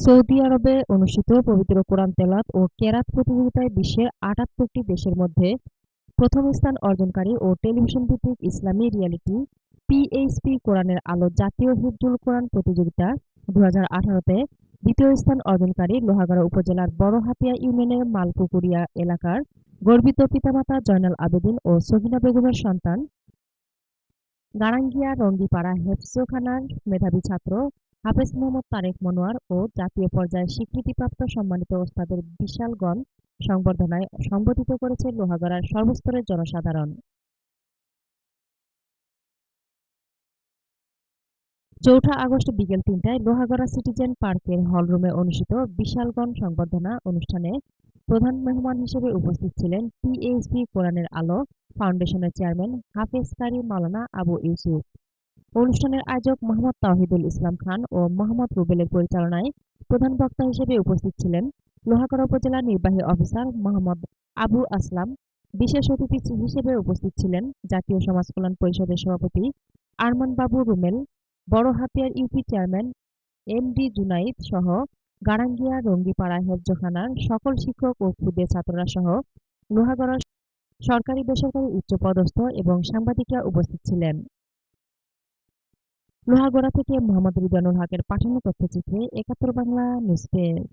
Saudi আরবে অনুষ্ঠিত পবিত্র কোরআন তেলাওয়াত ও কেরাত প্রতিযোগিতায় বিশ্বের ৭৮টি দেশের মধ্যে প্রথম স্থান অর্জনকারী ও টেলিভিশন ভিত্তিক ইসলামী রিয়েলিটি পিএইচপি কোরআনের আলো জাতীয় হিফজুল কোরআন প্রতিযোগিতা ২০১৮-তে দ্বিতীয় স্থান অর্জনকারী লোহাগাড়া উপজেলার বড়হাতিয়া ইউনিয়নের মালপুকুরিয়া এলাকার গর্বিত পিতামাতা জয়নাল আবেদীন ও সহিনা বেগমের সন্তান গারাঙ্গিয়া রঙ্গিপাড়া হেফজখানার মেধাবী ছাত্র হাফেজ মোহাম্মদ তারেক মনোয়ার ও জাতীয় পর্যায়ে স্বীকৃতিপ্রাপ্ত সম্মানিত ওস্তাদের বিশালগণ সংবর্ধনায় সংবর্ধিত করেছে লোহাগড়ার সর্বস্তরের জনসাধারণ। ৪ঠা আগস্ট বিকেল ৩টায় লোহাগড়া সিটিজেন পার্কের হলরুমে অনুষ্ঠিত বিশালগণ সংবর্ধনা অনুষ্ঠানে প্রধান মেহমান হিসেবে উপস্থিত ছিলেন পিএইচবি কোরআনের আলো ফাউন্ডেশনের চেয়ারম্যান হাফেজ কারি মাওলানা আবু ইউসুফ। অনুষ্ঠানের আয়োজক মোহাম্মদ তাওহিদুল ইসলাম খান ও মোহাম্মদ রুবেলের পরিচালনায় প্রধান বক্তা হিসেবে উপস্থিত ছিলেন লোহাগড়া উপজেলা নির্বাহী অফিসার মোহাম্মদ আবু আসলাম। বিশেষ অতিথি হিসেবে উপস্থিত ছিলেন জাতীয় সমাজ কল্যাণ পরিষদের সভাপতি আরমান বাবু রুমেল, বড়হাতিয়ার ইউপি চেয়ারম্যান এমডি জুনাইদ সহ গারাঙ্গিয়া রঙ্গিপাড়া হেফজখানার সকল শিক্ষক ও ক্ষুদে ছাত্ররা সহ লোহাগড়ার সরকারি বেসরকারি উচ্চপদস্থ এবং সাংবাদিকরা উপস্থিত ছিলেন। লোহাগড়া থেকে মোহাম্মদ রিদওয়ানুল হকের পাঠানো তথ্যচিত্রে একাত্তর বাংলা নিউজ ডেস্ক।